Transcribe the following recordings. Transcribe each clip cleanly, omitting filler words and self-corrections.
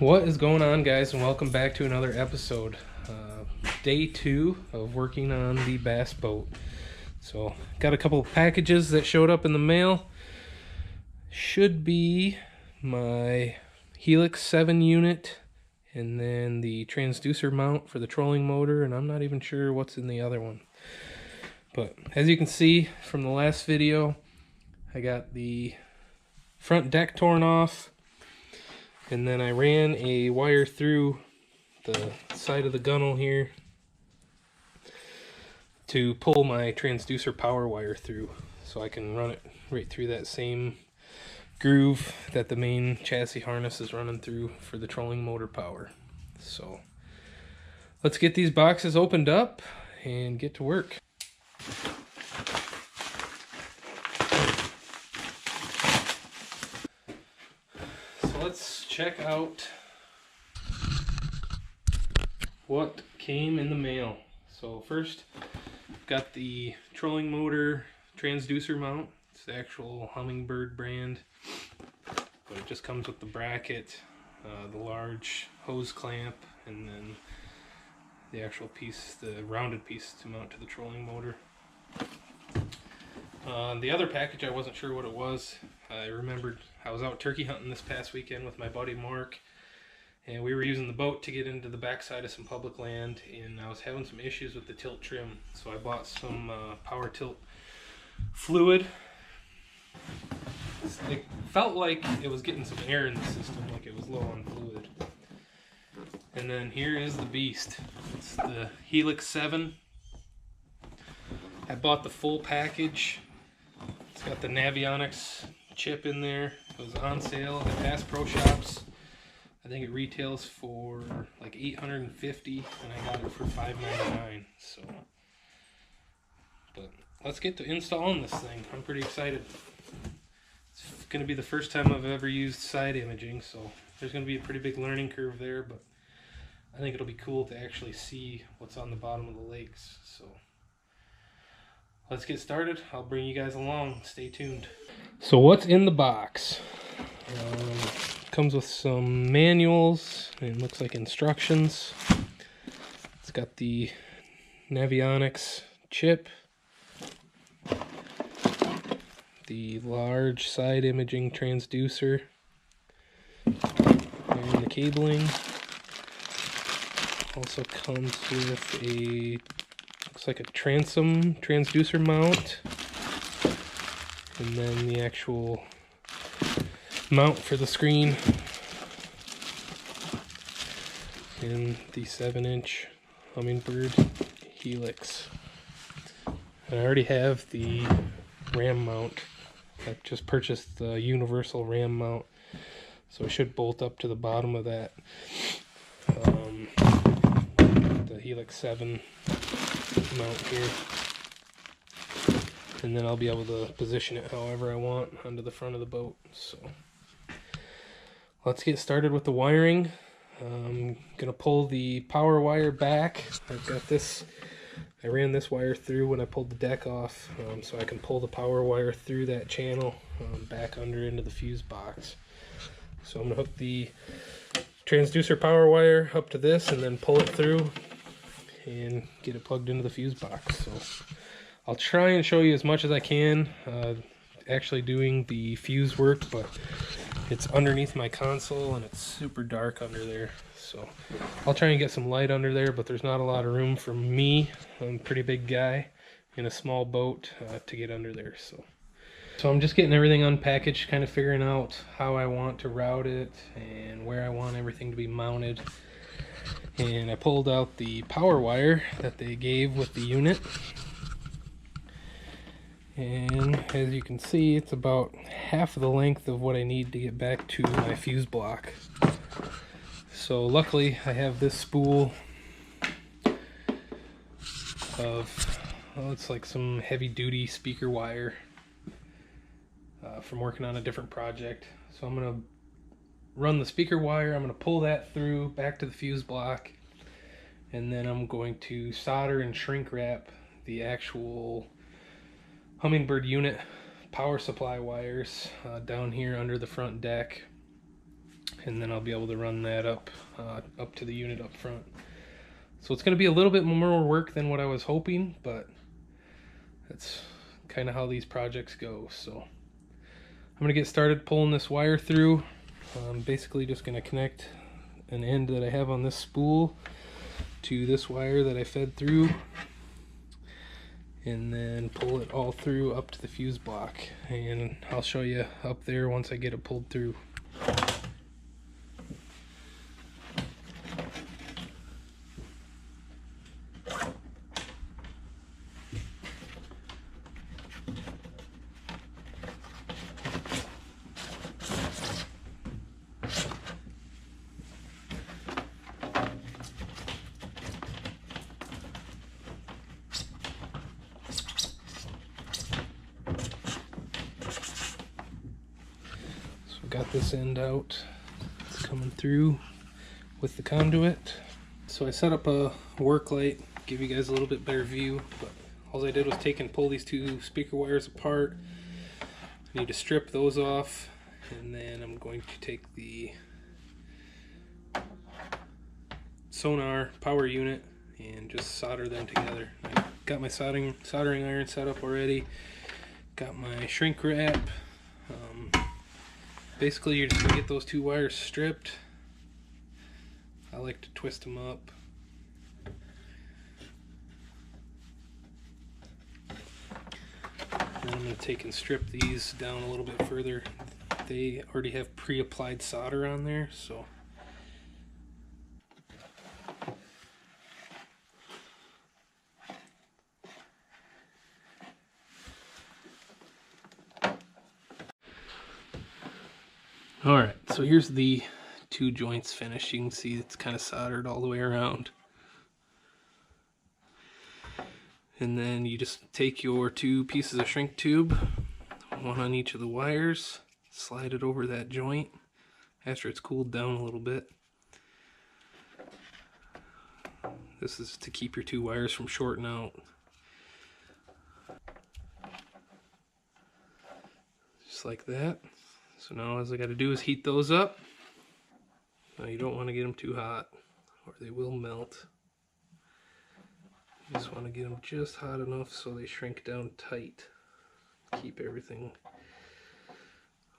What is going on, guys, and welcome back to another episode. Day 2 of working on the bass boat. So got a couple of packages that showed up in the mail. Should be my Helix 7 unit and then the transducer mount for the trolling motor, and I'm not even sure what's in the other one. But as you can see from the last video, I got the front deck torn off, and then I ran a wire through the side of the gunnel here to pull my transducer power wire through, so I can run it right through that same groove that the main chassis harness is running through for the trolling motor power. So let's get these boxes opened up and get to work. So let's check out what came in the mail. So first, got the trolling motor transducer mount. It's the actual Hummingbird brand, but it just comes with the bracket, the large hose clamp, and then the actual piece, the rounded piece to mount to the trolling motor. The other package, I wasn't sure what it was. I remembered I was out turkey hunting this past weekend with my buddy Mark, and we were using the boat to get into the backside of some public land, and I was having some issues with the tilt trim, so I bought some power tilt fluid. It felt like it was getting some air in the system, like it was low on fluid. And then here is the beast. It's the Helix 7. I bought the full package. It's got the Navionics chip in there. It was on sale at Bass Pro Shops. I think it retails for like $850, and I got it for $5.99. So, but let's get to installing this thing. I'm pretty excited. It's going to be the first time I've ever used side imaging, so there's going to be a pretty big learning curve there, but I think it'll be cool to actually see what's on the bottom of the lakes. So let's get started. I'll bring you guys along. Stay tuned. So what's in the box? Comes with some manuals and looks like instructions. It's got the Navionics chip, the large side imaging transducer, and the cabling. Also comes with a, looks like a transom transducer mount, and then the actual mount for the screen, and the 7-inch Hummingbird Helix. And I already have the RAM mount. I just purchased the universal RAM mount, so it should bolt up to the bottom of that. The Helix 7 mount here, and then I'll be able to position it however I want onto the front of the boat. So let's get started with the wiring. I'm gonna pull the power wire back. I've got this, I ran this wire through when I pulled the deck off, so I can pull the power wire through that channel back under into the fuse box. So I'm gonna hook the transducer power wire up to this and then pull it through and get it plugged into the fuse box. So I'll try and show you as much as I can actually doing the fuse work, but it's underneath my console and it's super dark under there. So I'll try and get some light under there, but there's not a lot of room for me. I'm a pretty big guy in a small boat to get under there. So I'm just getting everything unpackaged, kind of figuring out how I want to route it and where I want everything to be mounted. And I pulled out the power wire that they gave with the unit. And as you can see, it's about half of the length of what I need to get back to my fuse block. So luckily I have this spool of, well, it's like some heavy duty speaker wire from working on a different project. So I'm going to run the speaker wire, I'm going to pull that through back to the fuse block, and then I'm going to solder and shrink wrap the actual Hummingbird unit power supply wires down here under the front deck. and then I'll be able to run that up to the unit up front. So it's going to be a little bit more work than what I was hoping, but that's kind of how these projects go. So I'm going to get started pulling this wire through. I'm basically just going to connect an end that I have on this spool to this wire that I fed through, and then pull it all through up to the fuse block, and I'll show you up there once I get it pulled through. Got this end out, it's coming through with the conduit. So I set up a work light, give you guys a little bit better view, but all I did was take and pull these two speaker wires apart. I need to strip those off, and then I'm going to take the sonar power unit and just solder them together. I got my soldering iron set up already, got my shrink wrap. Basically, you're just going to get those two wires stripped. I like to twist them up. And then I'm going to take and strip these down a little bit further. They already have pre-applied solder on there, so alright, so here's the two joints finished. You can see it's kind of soldered all the way around. And then you just take your two pieces of shrink tube, one on each of the wires, slide it over that joint after it's cooled down a little bit. This is to keep your two wires from shorting out. Just like that. So now all I got to do is heat those up. Now you don't want to get them too hot or they will melt. You just want to get them just hot enough so they shrink down tight. Keep everything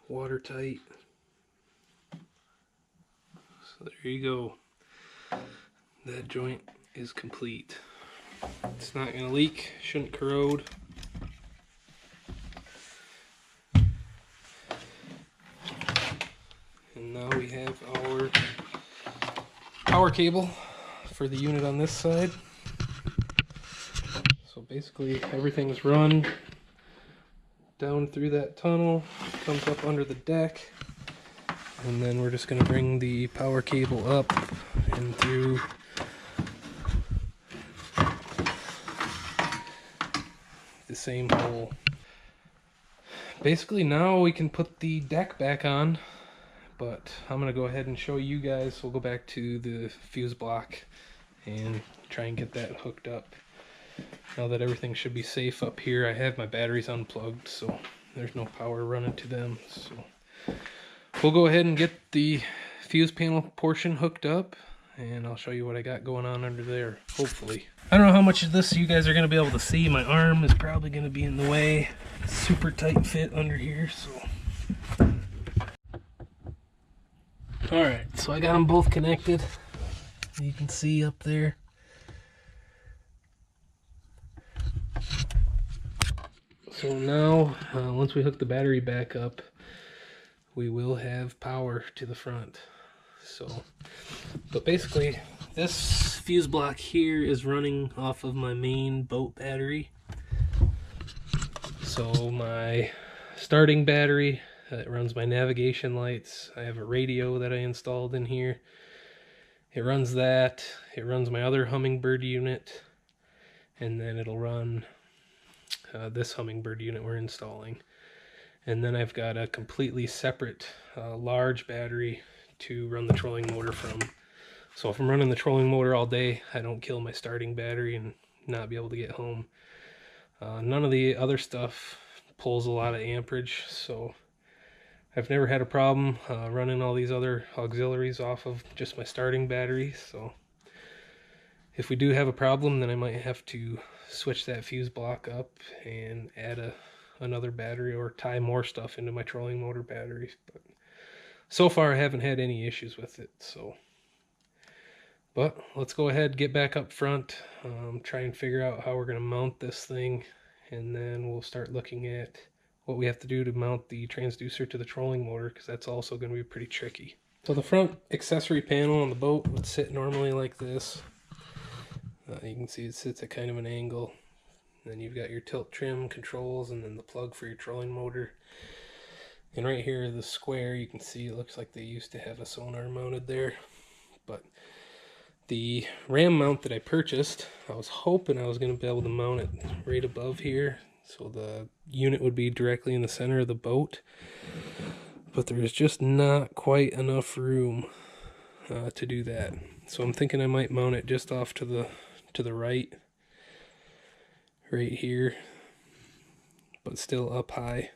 watertight. So there you go. That joint is complete. It's not going to leak, shouldn't corrode. And now we have our power cable for the unit on this side. So basically everything's run down through that tunnel, comes up under the deck, and then we're just going to bring the power cable up and through the same hole. Basically now we can put the deck back on. But I'm going to go ahead and show you guys. We'll go back to the fuse block and try and get that hooked up. Now that everything should be safe up here, I have my batteries unplugged, so there's no power running to them. So we'll go ahead and get the fuse panel portion hooked up, and I'll show you what I got going on under there, hopefully. I don't know how much of this you guys are going to be able to see. My arm is probably going to be in the way. It's super tight fit under here, so... Alright, so I got them both connected. You can see up there. So now, once we hook the battery back up, we will have power to the front. So, but basically, this fuse block here is running off of my main boat battery. So my starting battery, it runs my navigation lights. I have a radio that I installed in here. It runs that. It runs my other Hummingbird unit. And then it'll run this Hummingbird unit we're installing. And then I've got a completely separate large battery to run the trolling motor from. So if I'm running the trolling motor all day, I don't kill my starting battery and not be able to get home. None of the other stuff pulls a lot of amperage, so I've never had a problem running all these other auxiliaries off of just my starting battery, so if we do have a problem, then I might have to switch that fuse block up and add another battery or tie more stuff into my trolling motor batteries. But so far I haven't had any issues with it. But let's go ahead, get back up front, try and figure out how we're going to mount this thing, and then we'll start looking at what we have to do to mount the transducer to the trolling motor, because that's also going to be pretty tricky. So the front accessory panel on the boat would sit normally like this. You can see it sits at kind of an angle. Then you've got your tilt trim controls and then the plug for your trolling motor. And right here, the square, you can see it looks like they used to have a sonar mounted there. But the ram mount that I purchased, I was hoping I was going to be able to mount it right above here, so the unit would be directly in the center of the boat. But there's just not quite enough room to do that. So I'm thinking I might mount it just off to the right here, but still up high.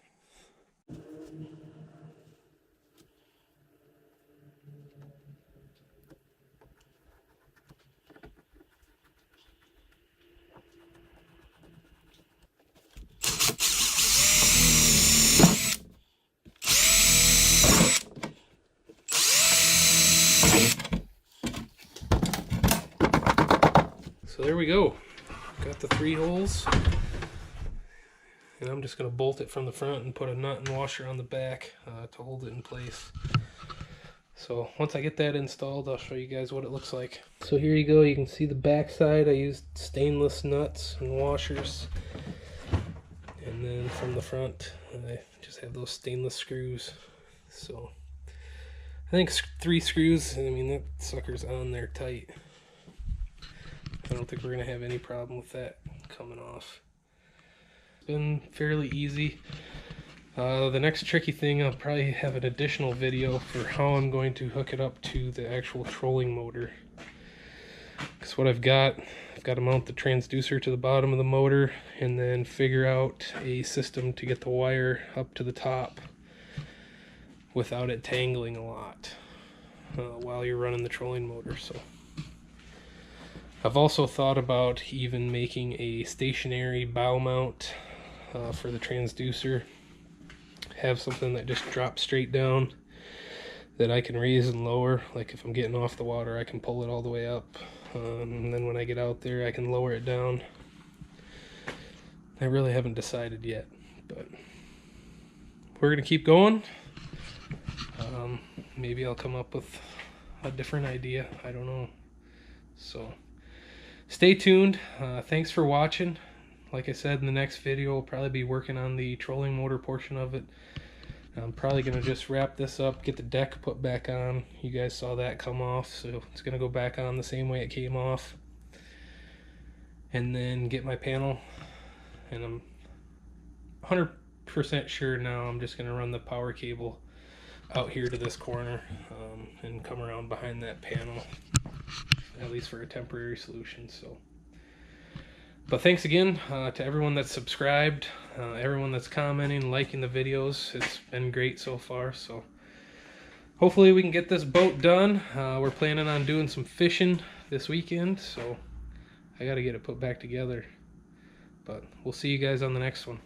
So there we go. Got the 3 holes, and I'm just going to bolt it from the front and put a nut and washer on the back to hold it in place. So once I get that installed, I'll show you guys what it looks like. So here you go, you can see the back side. I used stainless nuts and washers, and then from the front I just have those stainless screws. So I think 3 screws, I mean that sucker's on there tight. I don't think we're going to have any problem with that coming off. It's been fairly easy. The next tricky thing, I'll probably have an additional video for how I'm going to hook it up to the actual trolling motor. Because what I've got to mount the transducer to the bottom of the motor and then figure out a system to get the wire up to the top without it tangling a lot while you're running the trolling motor. So I've also thought about even making a stationary bow mount for the transducer. Have something that just drops straight down that I can raise and lower. Like if I'm getting off the water, I can pull it all the way up. And then when I get out there, I can lower it down. I really haven't decided yet, but we're going to keep going. Maybe I'll come up with a different idea. I don't know. So stay tuned. Thanks for watching. Like I said, in the next video, we'll probably be working on the trolling motor portion of it. I'm probably going to just wrap this up, get the deck put back on. You guys saw that come off, so it's going to go back on the same way it came off. And then get my panel. And I'm 100% sure now I'm just going to run the power cable out here to this corner and come around behind that panel, at least for a temporary solution. So, but thanks again to everyone that's subscribed, everyone that's commenting, liking the videos. It's been great so far. So hopefully we can get this boat done. We're planning on doing some fishing this weekend, so I got to get it put back together. But we'll see you guys on the next one.